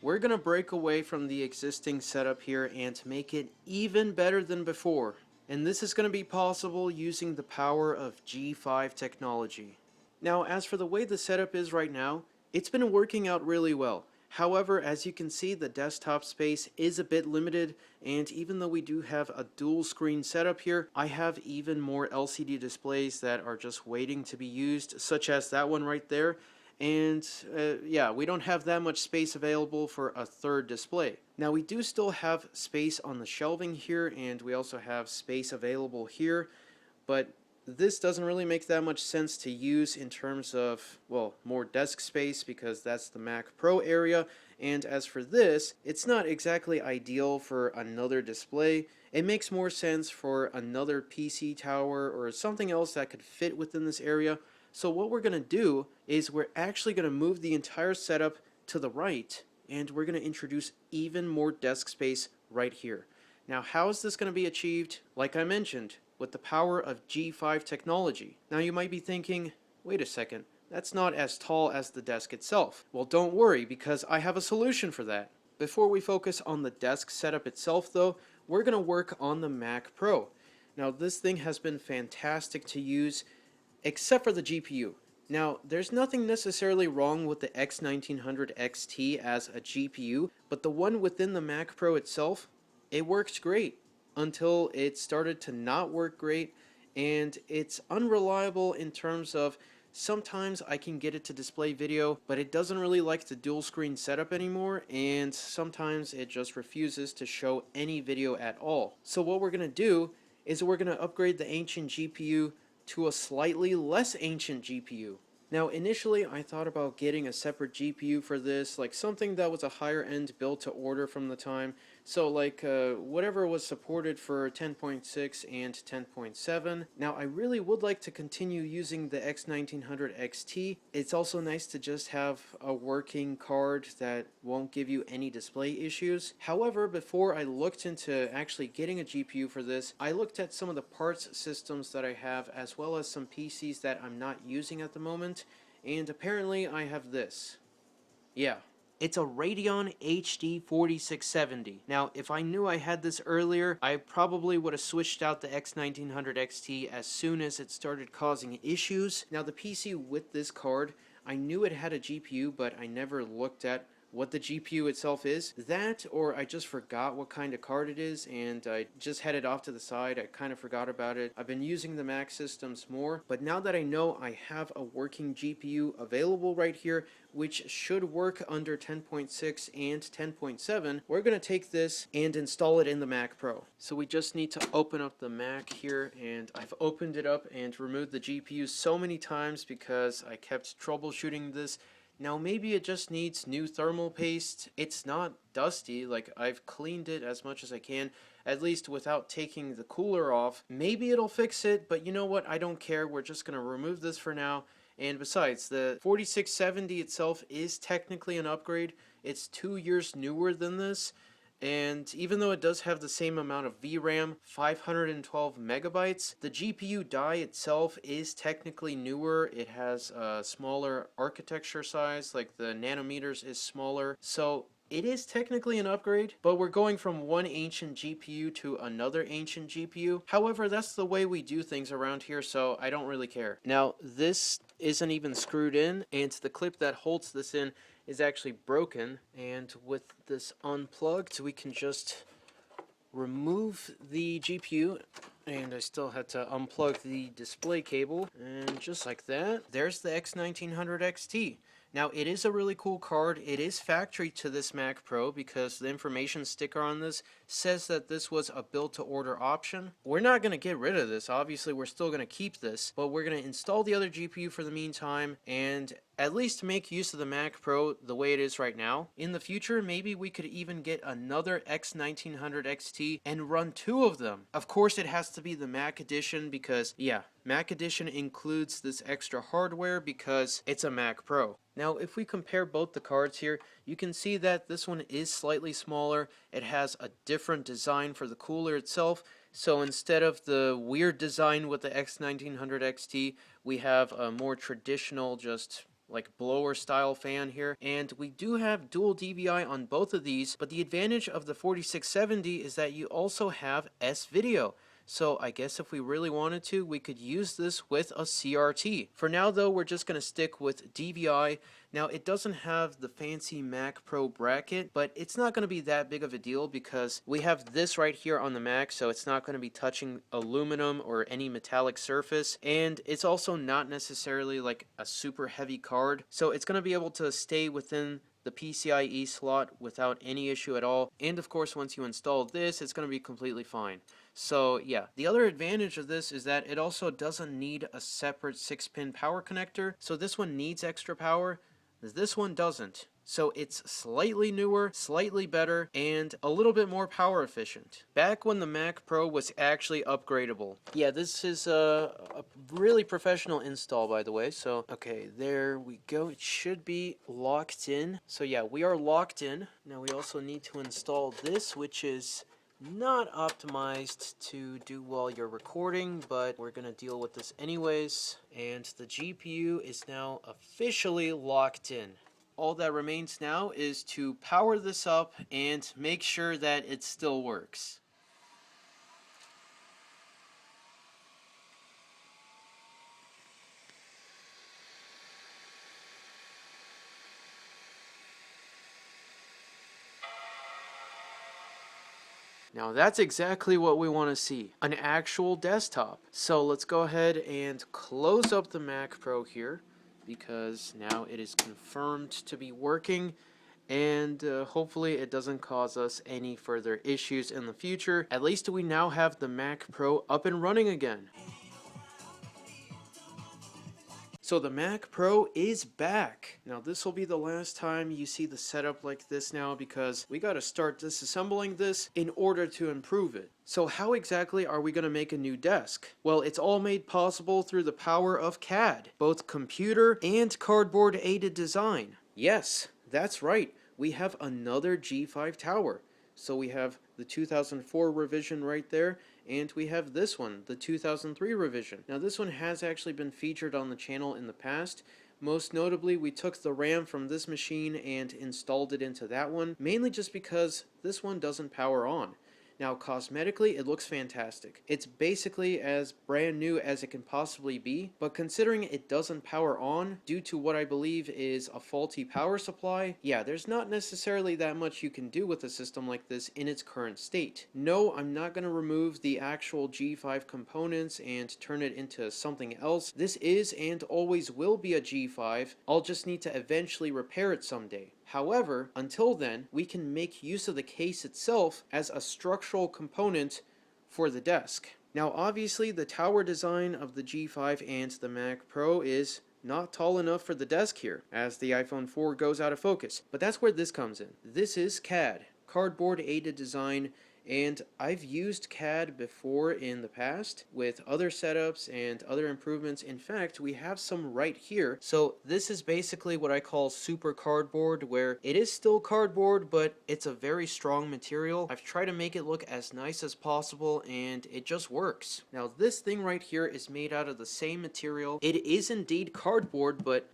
we're going to break away from the existing setup here and make it even better than before. And this is going to be possible using the power of G5 technology. Now, as for the way the setup is right now, it's been working out really well. However, as you can see, the desktop space is a bit limited, and even though we do have a dual screen setup here, I have even more LCD displays that are just waiting to be used, such as that one right there. And yeah, we don't have that much space available for a third display. Now, we do still have space on the shelving here, and we also have space available here, but this doesn't really make that much sense to use in terms of, well, more desk space, because that's the Mac Pro area. And as for this, it's not exactly ideal for another display. It makes more sense for another PC tower or something else that could fit within this area. So what we're going to do is we're actually going to move the entire setup to the right, and we're going to introduce even more desk space right here. Now, how is this going to be achieved? Like I mentioned, with the power of G5 technology. Now, you might be thinking, wait a second, that's not as tall as the desk itself. Well, don't worry, because I have a solution for that. Before we focus on the desk setup itself, though, we're going to work on the Mac Pro. Now, this thing has been fantastic to use, except for the GPU. Now, there's nothing necessarily wrong with the X1900 XT as a GPU, but the one within the Mac Pro itself, it works great until it started to not work great, and it's unreliable in terms of sometimes I can get it to display video, but it doesn't really like the dual screen setup anymore, and sometimes it just refuses to show any video at all. So what we're going to do is we're going to upgrade the ancient GPU to a slightly less ancient GPU. Now, initially I thought about getting a separate GPU for this, like something that was a higher end built to order from the time. So like whatever was supported for 10.6 and 10.7. Now, I really would like to continue using the X1900 XT. It's also nice to just have a working card that won't give you any display issues. However, before I looked into actually getting a GPU for this, I looked at some of the parts systems that I have, as well as some PCs that I'm not using at the moment. And apparently I have this. Yeah, it's a Radeon HD 4670. Now, if I knew I had this earlier, I probably would have switched out the X1900 XT as soon as it started causing issues. Now, the PC with this card, I knew it had a GPU, but I never looked at what the GPU itself is. That, or I just forgot what kind of card it is, and I just had it off to the side. I kind of forgot about it. I've been using the Mac systems more, but now that I know I have a working GPU available right here, which should work under 10.6 and 10.7, we're going to take this and install it in the Mac Pro. So we just need to open up the Mac here, and I've opened it up and removed the GPU so many times because I kept troubleshooting this. Now, maybe it just needs new thermal paste. It's not dusty, like I've cleaned it as much as I can, at least without taking the cooler off. Maybe it'll fix it, but you know what? I don't care. We're just going to remove this for now. And besides, the 4670 itself is technically an upgrade. It's 2 years newer than this. And even though it does have the same amount of VRAM, 512 megabytes, the GPU die itself is technically newer. It has a smaller architecture size, like the nanometers is smaller. So it is technically an upgrade, but we're going from one ancient GPU to another ancient GPU. However, that's the way we do things around here, so I don't really care. Now, this isn't even screwed in, and the clip that holds this in is actually broken, and with this unplugged we can just remove the GPU, and I still had to unplug the display cable, and just like that, there's the X1900 XT. Now, it is a really cool card. It is factory to this Mac Pro because the information sticker on this says that this was a build-to-order option. We're not going to get rid of this. Obviously, we're still going to keep this, but we're going to install the other GPU for the meantime and at least make use of the Mac Pro the way it is right now. In the future, maybe we could even get another X1900 XT and run 2 of them. Of course, it has to be the Mac Edition because, yeah, Mac Edition includes this extra hardware because it's a Mac Pro. Now, if we compare both the cards here, you can see that this one is slightly smaller. It has a different design for the cooler itself. So instead of the weird design with the X1900 XT, we have a more traditional, just, like blower style fan here, and we do have dual DVI on both of these, but the advantage of the 4670 is that you also have S-Video. So I guess if we really wanted to, we could use this with a CRT. For now though, we're just going to stick with DVI. Now it doesn't have the fancy Mac Pro bracket, but it's not going to be that big of a deal because we have this right here on the Mac, so it's not going to be touching aluminum or any metallic surface, and it's also not necessarily like a super heavy card, so it's going to be able to stay within the PCIe slot without any issue at all. And of course, once you install this, it's going to be completely fine. So yeah, the other advantage of this is that it also doesn't need a separate 6-pin power connector. So this one needs extra power, this one doesn't. So it's slightly newer, slightly better, and a little bit more power efficient. Back when the Mac Pro was actually upgradable. Yeah, this is a really professional install, by the way. So, okay, there we go. It should be locked in. So yeah, we are locked in. Now we also need to install this, which is not optimized to do while you're recording, but we're gonna deal with this anyways. And the GPU is now officially locked in. All that remains now is to power this up and make sure that it still works. Now that's exactly what we want to see, an actual desktop. So let's go ahead and close up the Mac Pro here, because now it is confirmed to be working, and hopefully it doesn't cause us any further issues in the future. At least we now have the Mac Pro up and running again. So the Mac Pro is back. Now this will be the last time you see the setup like this now, because we got to start disassembling this in order to improve it. So how exactly are we going to make a new desk? Well, it's all made possible through the power of CAD, both computer and cardboard aided design. Yes, that's right. We have another G5 tower. So we have the 2004 revision right there, and we have this one, the 2003 revision. Now this one has actually been featured on the channel in the past. Most notably, we took the RAM from this machine and installed it into that one, mainly just because this one doesn't power on. Now, cosmetically, it looks fantastic. It's basically as brand new as it can possibly be, but considering it doesn't power on due to what I believe is a faulty power supply, yeah, there's not necessarily that much you can do with a system like this in its current state. No, I'm not going to remove the actual G5 components and turn it into something else. This is and always will be a G5. I'll just need to eventually repair it someday. However, until then, we can make use of the case itself as a structural component for the desk. Now obviously the tower design of the G5 and the Mac Pro is not tall enough for the desk here, as the iPhone 4 goes out of focus. But that's where this comes in. This is CAD, cardboard aided design, and I've used CAD before in the past with other setups and other improvements. In fact, we have some right here. So this is basically what I call super cardboard, where it is still cardboard, but it's a very strong material. I've tried to make it look as nice as possible, and it just works. Now this thing right here is made out of the same material. It is indeed cardboard, but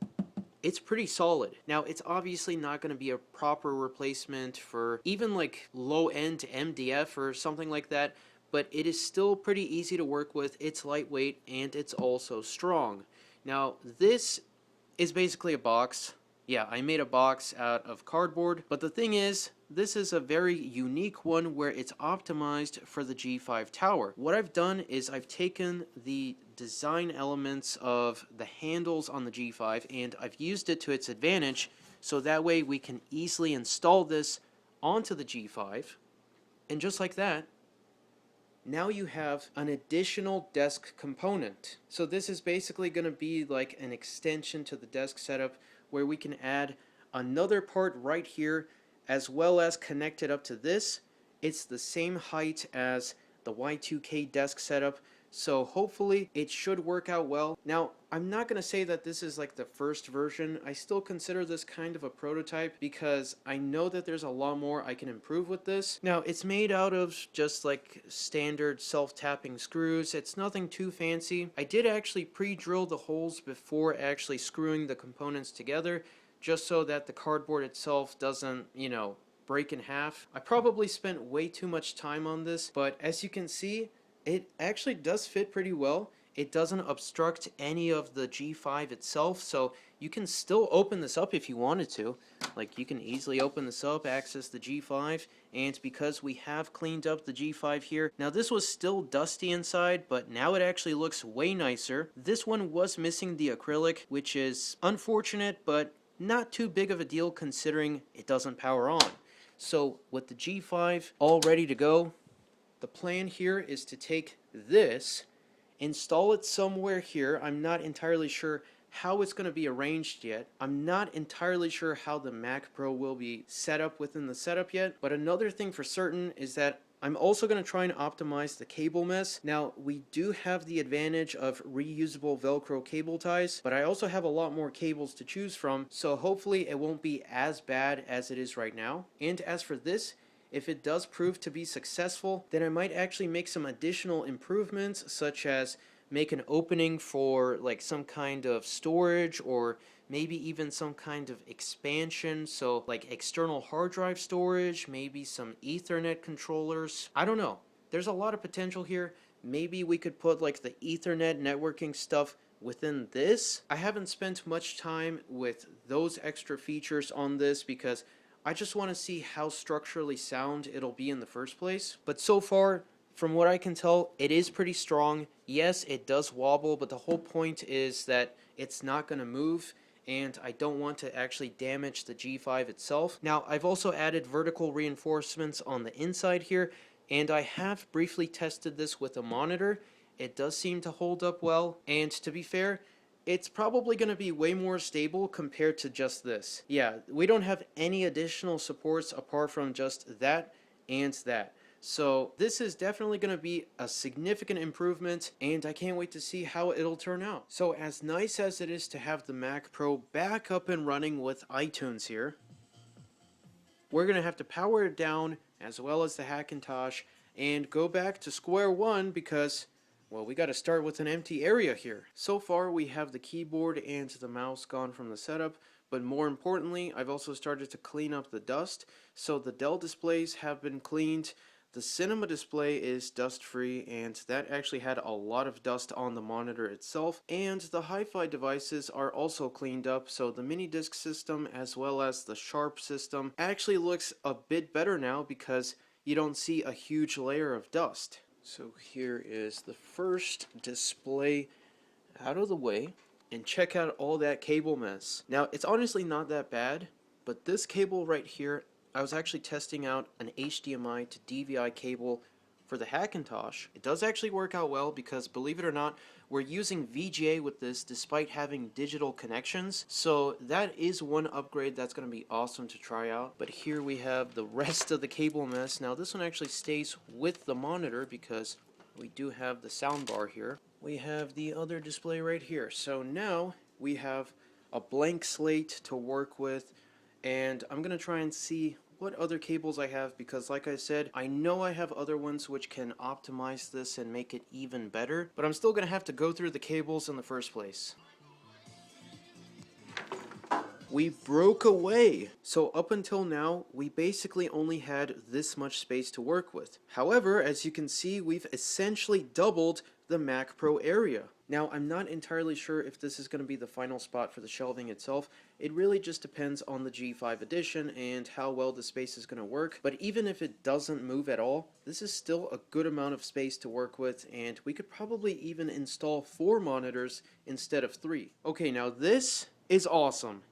it's pretty solid. Now, it's obviously not going to be a proper replacement for even like low-end MDF or something like that, but it is still pretty easy to work with. It's lightweight and it's also strong. Now, this is basically a box. Yeah, I made a box out of cardboard, but the thing is, this is a very unique one where it's optimized for the G5 tower. What I've done is I've taken the design elements of the handles on the G5 and I've used it to its advantage, so that way we can easily install this onto the G5, and just like that, now you have an additional desk component. So this is basically going to be like an extension to the desk setup, where we can add another part right here as well as connect it up to this. It's the same height as the Y2K desk setup, So hopefully it should work out well. Now, I'm not going to say that this is like the first version. I still consider this kind of a prototype because I know that there's a lot more I can improve with this. Now, it's made out of just like standard self-tapping screws. It's nothing too fancy. I did actually pre-drill the holes before actually screwing the components together, just so that the cardboard itself doesn't, break in half. I probably spent way too much time on this, but as you can see, it actually does fit pretty well. It doesn't obstruct any of the G5 itself, so you can still open this up if you wanted to. Like, you can easily open this up, access the G5, and because we have cleaned up the G5 here, now this was still dusty inside, but now it actually looks way nicer. This one was missing the acrylic, which is unfortunate, but not too big of a deal considering it doesn't power on. So with the G5 all ready to go, the plan here is to take this, install it somewhere here. I'm not entirely sure how it's going to be arranged yet. I'm not entirely sure how the Mac Pro will be set up within the setup yet, but another thing for certain is that I'm also going to try and optimize the cable mess. Now, we do have the advantage of reusable Velcro cable ties, but I also have a lot more cables to choose from, so hopefully it won't be as bad as it is right now. And as for this, if it does prove to be successful, then I might actually make some additional improvements, such as make an opening for like some kind of storage, or maybe even some kind of expansion, so like external hard drive storage, maybe some Ethernet controllers. I don't know. There's a lot of potential here. Maybe we could put like the Ethernet networking stuff within this. I haven't spent much time with those extra features on this because I just want to see how structurally sound it'll be in the first place. But so far, from what I can tell, it is pretty strong. Yes, it does wobble, but the whole point is that it's not going to move, and I don't want to actually damage the G5 itself. Now, I've also added vertical reinforcements on the inside here, and I have briefly tested this with a monitor. It does seem to hold up well, and to be fair, it's probably going to be way more stable compared to just this. Yeah, we don't have any additional supports apart from just that and that. So this is definitely going to be a significant improvement, and I can't wait to see how it'll turn out. So as nice as it is to have the Mac Pro back up and running with iTunes here, we're going to have to power it down as well as the Hackintosh and go back to square one because, well, we got to start with an empty area here. So far we have the keyboard and the mouse gone from the setup, but more importantly, I've also started to clean up the dust. So the Dell displays have been cleaned. The cinema display is dust-free, and that actually had a lot of dust on the monitor itself. And the hi-fi devices are also cleaned up, so the mini disc system as well as the Sharp system actually looks a bit better now because you don't see a huge layer of dust. So here is the first display out of the way, and check out all that cable mess. Now, it's honestly not that bad, but this cable right here, I was actually testing out an HDMI to DVI cable for the Hackintosh. It does actually work out well because, believe it or not, we're using VGA with this despite having digital connections. So that is one upgrade that's going to be awesome to try out. But here we have the rest of the cable mess. Now this one actually stays with the monitor because we do have the soundbar here. We have the other display right here. So now we have a blank slate to work with, and I'm going to try and see what other cables I have because, like I said, I know I have other ones which can optimize this and make it even better, but I'm still going to have to go through the cables in the first place. We broke away! So up until now, we basically only had this much space to work with. However, as you can see, we've essentially doubled the Mac Pro area. Now, I'm not entirely sure if this is going to be the final spot for the shelving itself. It really just depends on the G5 edition and how well the space is going to work. But even if it doesn't move at all, this is still a good amount of space to work with, and we could probably even install 4 monitors instead of 3. Okay, now this is awesome.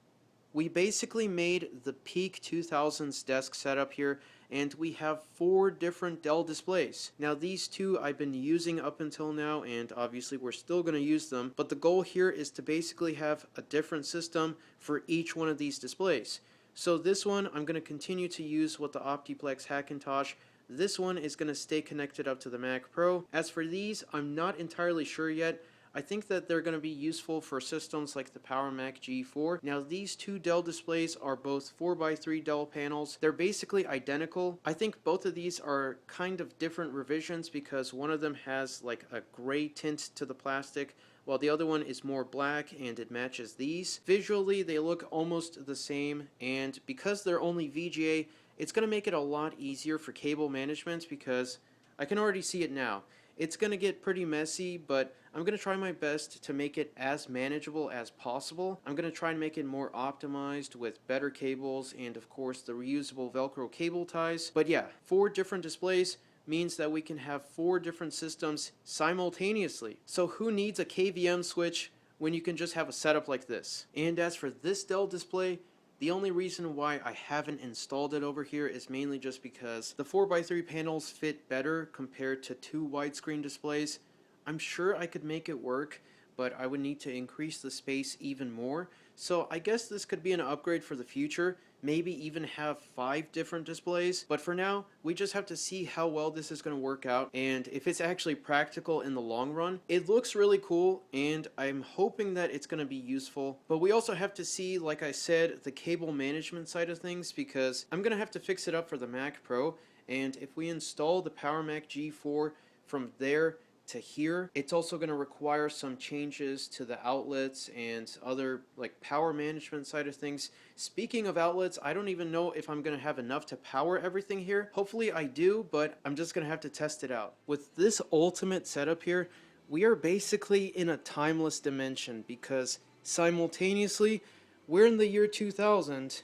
We basically made the peak 2000s desk setup here, and we have 4 different Dell displays. Now these 2 I've been using up until now, and obviously we're still going to use them, but the goal here is to basically have a different system for each one of these displays. So this one I'm going to continue to use with the Optiplex Hackintosh. This one is going to stay connected up to the Mac Pro. As for these, I'm not entirely sure yet. I think that they're going to be useful for systems like the Power Mac G4. Now these two Dell displays are both 4x3 Dell panels. They're basically identical. I think both of these are kind of different revisions because one of them has like a gray tint to the plastic, while the other one is more black and it matches these. Visually, they look almost the same, and because they're only VGA, it's going to make it a lot easier for cable management because I can already see it now. It's going to get pretty messy, but I'm going to try my best to make it as manageable as possible. I'm going to try and make it more optimized with better cables and, of course, the reusable Velcro cable ties. But yeah, 4 different displays means that we can have 4 different systems simultaneously. So who needs a KVM switch when you can just have a setup like this? And as for this Dell display, the only reason why I haven't installed it over here is mainly just because the 4x3 panels fit better compared to 2 widescreen displays. I'm sure I could make it work, but I would need to increase the space even more. So I guess this could be an upgrade for the future, maybe even have 5 different displays. But for now, we just have to see how well this is going to work out and if it's actually practical in the long run. It looks really cool and I'm hoping that it's going to be useful. But we also have to see, like I said, the cable management side of things because I'm going to have to fix it up for the Mac Pro. And if we install the Power Mac G4 from there to here, it's also going to require some changes to the outlets and other like power management side of things. Speaking of outlets, I don't even know if I'm going to have enough to power everything here. Hopefully I do, but I'm just going to have to test it out. With this ultimate setup here, we are basically in a timeless dimension because simultaneously we're in the year 2000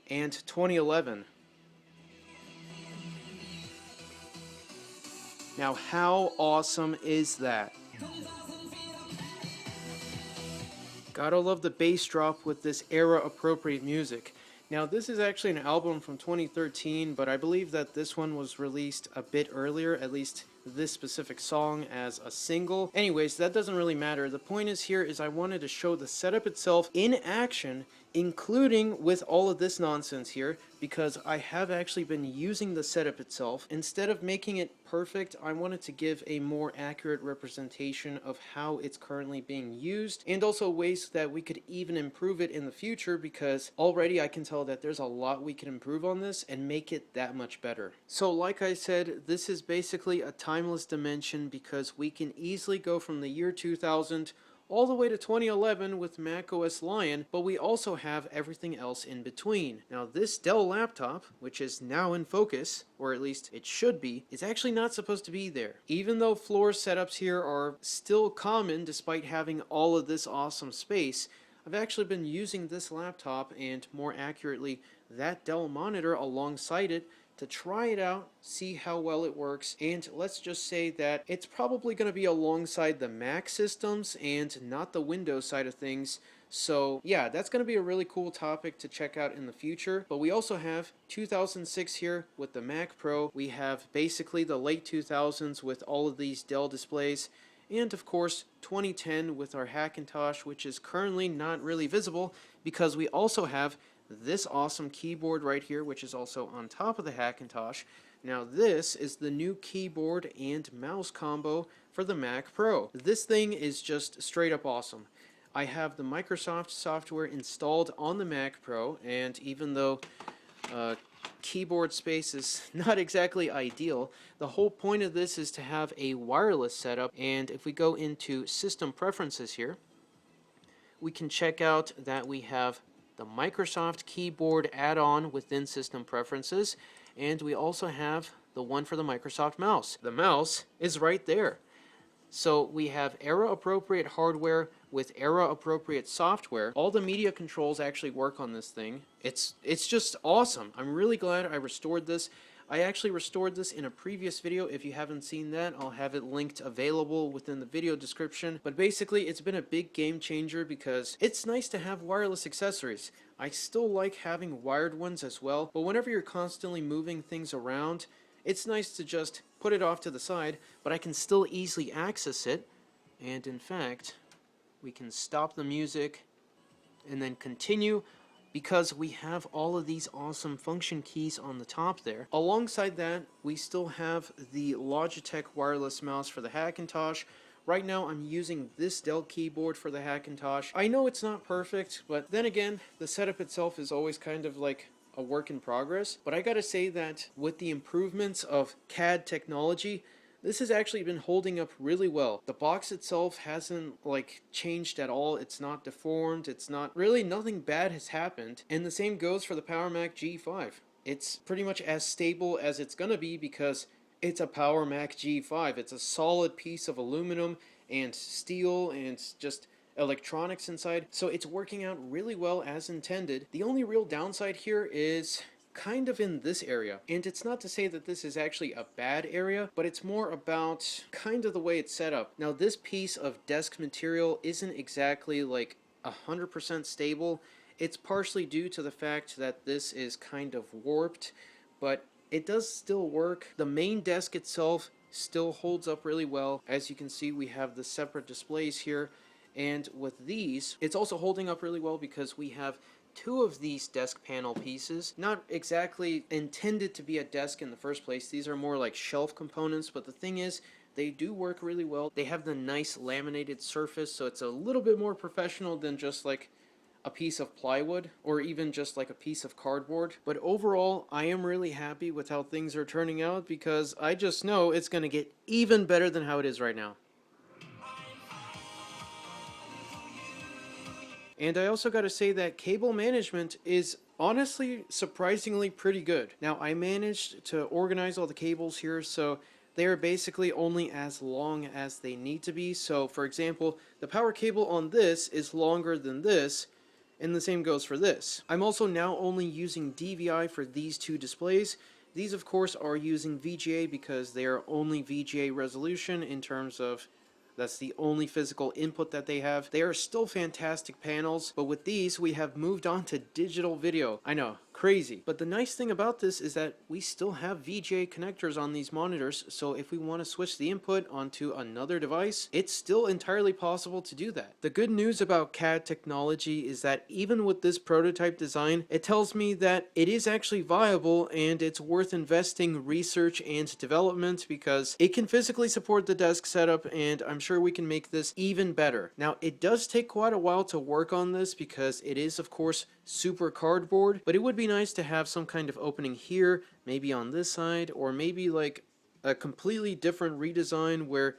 and 2011. Now, how awesome is that? Gotta love the bass drop with this era-appropriate music. Now, this is actually an album from 2013, but I believe that this one was released a bit earlier, at least this specific song as a single. Anyways, that doesn't really matter. The point is here is I wanted to show the setup itself in action, including with all of this nonsense here, because I have actually been using the setup itself. Instead of making it perfect, I wanted to give a more accurate representation of how it's currently being used, and also ways that we could even improve it in the future, because already I can tell that there's a lot we can improve on this and make it that much better. So like I said, this is basically a timeless dimension because we can easily go from the year 2000 all the way to 2011 with macOS Lion, but we also have everything else in between. Now this Dell laptop, which is now in focus, or at least it should be, is actually not supposed to be there. Even though floor setups here are still common despite having all of this awesome space, I've actually been using this laptop, and more accurately that Dell monitor alongside it, to try it out, see how well it works, and let's just say that it's probably going to be alongside the Mac systems and not the Windows side of things. So yeah, that's going to be a really cool topic to check out in the future. But we also have 2006 here with the Mac Pro. We have basically the late 2000s with all of these Dell displays. And of course 2010 with our Hackintosh, which is currently not really visible because we also have this awesome keyboard right here, which is also on top of the Hackintosh. Now this is the new keyboard and mouse combo for the Mac Pro. This thing is just straight up awesome. I have the Microsoft software installed on the Mac Pro, and even though keyboard space is not exactly ideal, the whole point of this is to have a wireless setup. And if we go into system preferences here, we can check out that we have the Microsoft keyboard add-on within system preferences, and we also have the one for the Microsoft mouse. The mouse is right there. So we have era-appropriate hardware with era-appropriate software. All the media controls actually work on this thing. It's just awesome. I'm really glad I restored this. I actually restored this in a previous video. If you haven't seen that, I'll have it linked available within the video description. But basically, it's been a big game changer because it's nice to have wireless accessories. I still like having wired ones as well, but whenever you're constantly moving things around, it's nice to just put it off to the side, but I can still easily access it. And in fact, we can stop the music and then continue because we have all of these awesome function keys on the top there. Alongside that, we still have the Logitech wireless mouse for the Hackintosh. Right now I'm using this Dell keyboard for the Hackintosh. I know it's not perfect, but then again, the setup itself is always kind of like a work in progress. But I gotta say that with the improvements of CAD technology, this has actually been holding up really well. The box itself hasn't like changed at all. It's not deformed. It's not really, nothing bad has happened. And the same goes for the Power Mac G5. It's pretty much as stable as it's gonna be because it's a Power Mac G5. It's a solid piece of aluminum and steel and just electronics inside. So it's working out really well as intended. The only real downside here is kind of in this area. And it's not to say that this is actually a bad area, but it's more about kind of the way it's set up. Now, this piece of desk material isn't exactly like 100% stable. It's partially due to the fact that this is kind of warped, but it does still work. The main desk itself still holds up really well. As you can see, we have the separate displays here. And with these, it's also holding up really well because we have two of these desk panel pieces, not exactly intended to be a desk in the first place. These are more like shelf components, but the thing is, they do work really well. They have the nice laminated surface, so it's a little bit more professional than just like a piece of plywood or even just like a piece of cardboard. But overall, I am really happy with how things are turning out because I just know it's going to get even better than how it is right now. And I also got to say that cable management is honestly surprisingly pretty good. Now, I managed to organize all the cables here, so they are basically only as long as they need to be. So, for example, the power cable on this is longer than this, and the same goes for this. I'm also now only using DVI for these two displays. These, of course, are using VGA because they are only VGA resolution in terms of that's the only physical input that they have. They are still fantastic panels, but with these, we have moved on to digital video. I know, crazy. But the nice thing about this is that we still have VGA connectors on these monitors, so if we want to switch the input onto another device, it's still entirely possible to do that. The good news about CAD technology is that even with this prototype design, it tells me that it is actually viable and it's worth investing research and development because it can physically support the desk setup, and I'm sure we can make this even better. Now, it does take quite a while to work on this because it is, of course, super cardboard, but it would be nice to have some kind of opening here, maybe on this side, or maybe like a completely different redesign where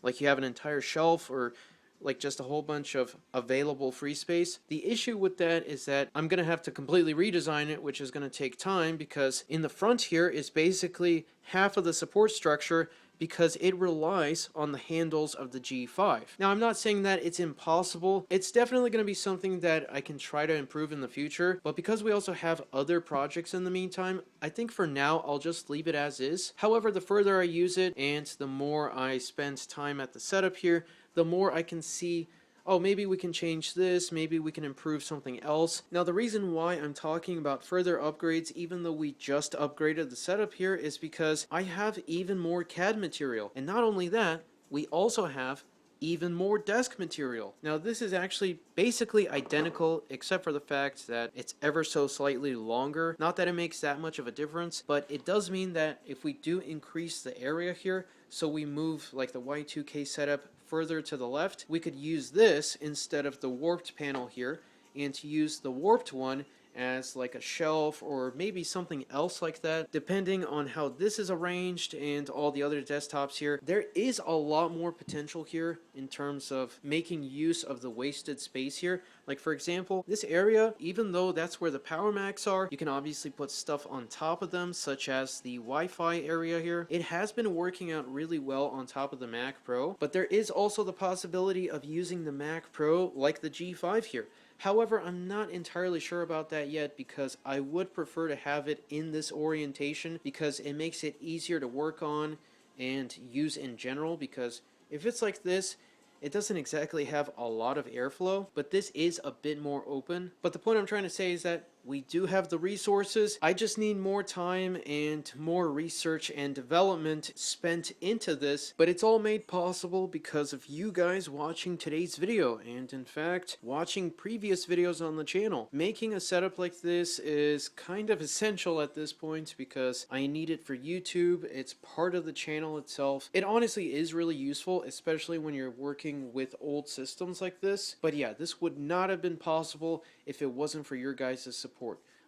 like you have an entire shelf or like just a whole bunch of available free space. The issue with that is that I'm going to have to completely redesign it, which is going to take time because in the front here is basically half of the support structure because it relies on the handles of the G5. Now, I'm not saying that it's impossible. It's definitely going to be something that I can try to improve in the future, but because we also have other projects in the meantime, I think for now I'll just leave it as is. However, the further I use it and the more I spend time at the setup here, the more I can see, oh, maybe we can change this, maybe we can improve something else. Now, the reason why I'm talking about further upgrades, even though we just upgraded the setup here, is because I have even more CAD material. And not only that, we also have even more desk material. Now, this is actually basically identical, except for the fact that it's ever so slightly longer. Not that it makes that much of a difference, but it does mean that if we do increase the area here, so we move like the Y2K setup further to the left, we could use this instead of the warped panel here, and to use the warped one as like a shelf or maybe something else like that, depending on how this is arranged and all the other desktops here. There is a lot more potential here in terms of making use of the wasted space here. Like, for example, this area, even though that's where the Power Macs are, you can obviously put stuff on top of them, such as the Wi-Fi area here. It has been working out really well on top of the Mac Pro, but there is also the possibility of using the Mac Pro like the G5 here. However, I'm not entirely sure about that yet because I would prefer to have it in this orientation because it makes it easier to work on and use in general, because if it's like this, it doesn't exactly have a lot of airflow, but this is a bit more open. But the point I'm trying to say is that We do have the resources. I just need more time and more research and development spent into this, but it's all made possible because of you guys watching today's video and in fact watching previous videos on the channel. Making a setup like this is kind of essential at this point because I need it for YouTube. It's part of the channel itself. It honestly is really useful, especially when you're working with old systems like this. But yeah, this would not have been possible if it wasn't for your guys' support.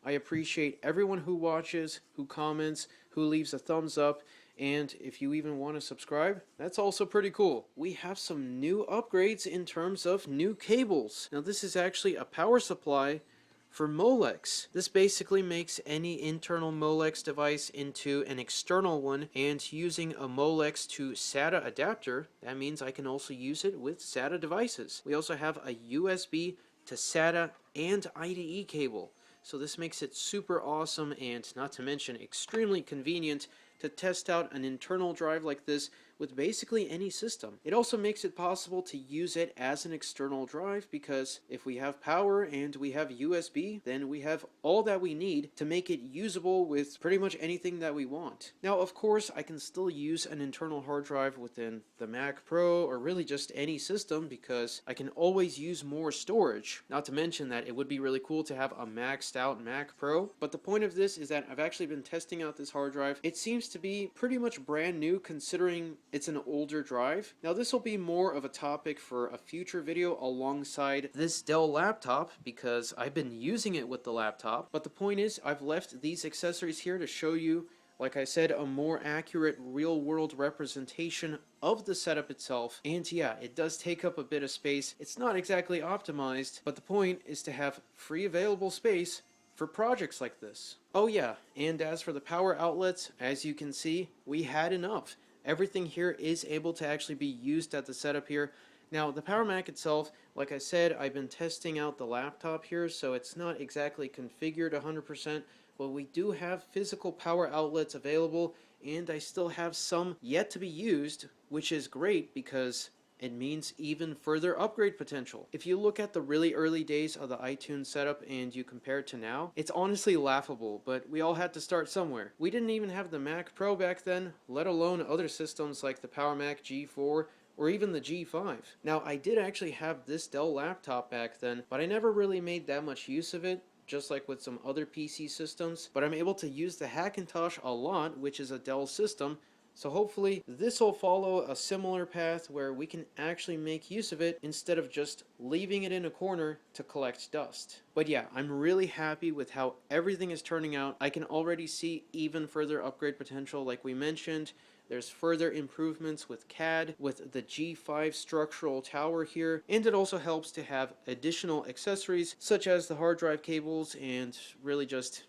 I appreciate everyone who watches, who comments, who leaves a thumbs up, and if you even want to subscribe, that's also pretty cool. We have some new upgrades in terms of new cables. Now this is actually a power supply for Molex. This basically makes any internal Molex device into an external one, and using a Molex to SATA adapter, that means I can also use it with SATA devices. We also have a USB to SATA and IDE cable. So this makes it super awesome and not to mention extremely convenient to test out an internal drive like this with basically any system. It also makes it possible to use it as an external drive because if we have power and we have USB, then we have all that we need to make it usable with pretty much anything that we want. Now, of course, I can still use an internal hard drive within the Mac Pro or really just any system because I can always use more storage. Not to mention that it would be really cool to have a maxed out Mac Pro, but the point of this is that I've actually been testing out this hard drive. It seems to be pretty much brand new considering it's an older drive. Now this will be more of a topic for a future video alongside this Dell laptop because I've been using it with the laptop, but the point is I've left these accessories here to show you, like I said, a more accurate real-world representation of the setup itself. And yeah, it does take up a bit of space. It's not exactly optimized, but the point is to have free available space for projects like this. Oh yeah, and as for the power outlets, as you can see, we had enough. Everything here is able to actually be used at the setup here. Now, the Power Mac itself, like I said, I've been testing out the laptop here, so it's not exactly configured 100%, but we do have physical power outlets available, and I still have some yet to be used, which is great because it means even further upgrade potential. If you look at the really early days of the iTunes setup and you compare it to now, it's honestly laughable, but we all had to start somewhere. We didn't even have the Mac Pro back then, let alone other systems like the Power Mac G4 or even the G5. Now, I did actually have this Dell laptop back then, but I never really made that much use of it, just like with some other PC systems, but I'm able to use the Hackintosh a lot, which is a Dell system. So hopefully this will follow a similar path where we can actually make use of it instead of just leaving it in a corner to collect dust. But yeah, I'm really happy with how everything is turning out. I can already see even further upgrade potential like we mentioned. There's further improvements with CAD, with the G5 structural tower here, and it also helps to have additional accessories such as the hard drive cables and really just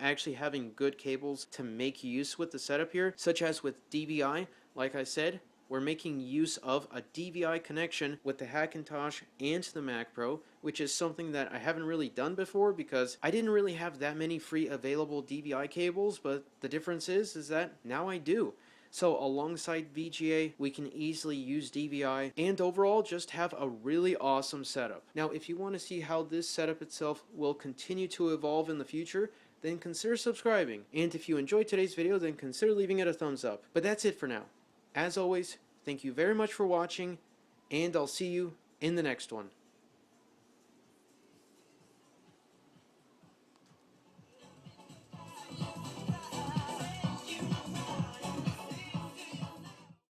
actually having good cables to make use with the setup here, such as with DVI. Like I said, we're making use of a DVI connection with the Hackintosh and the Mac Pro, which is something that I haven't really done before because I didn't really have that many free available DVI cables, but the difference is that now I do. So alongside VGA, we can easily use DVI and overall just have a really awesome setup. Now, if you want to see how this setup itself will continue to evolve in the future, then consider subscribing. And if you enjoyed today's video, then consider leaving it a thumbs up. But that's it for now. As always, thank you very much for watching, and I'll see you in the next one.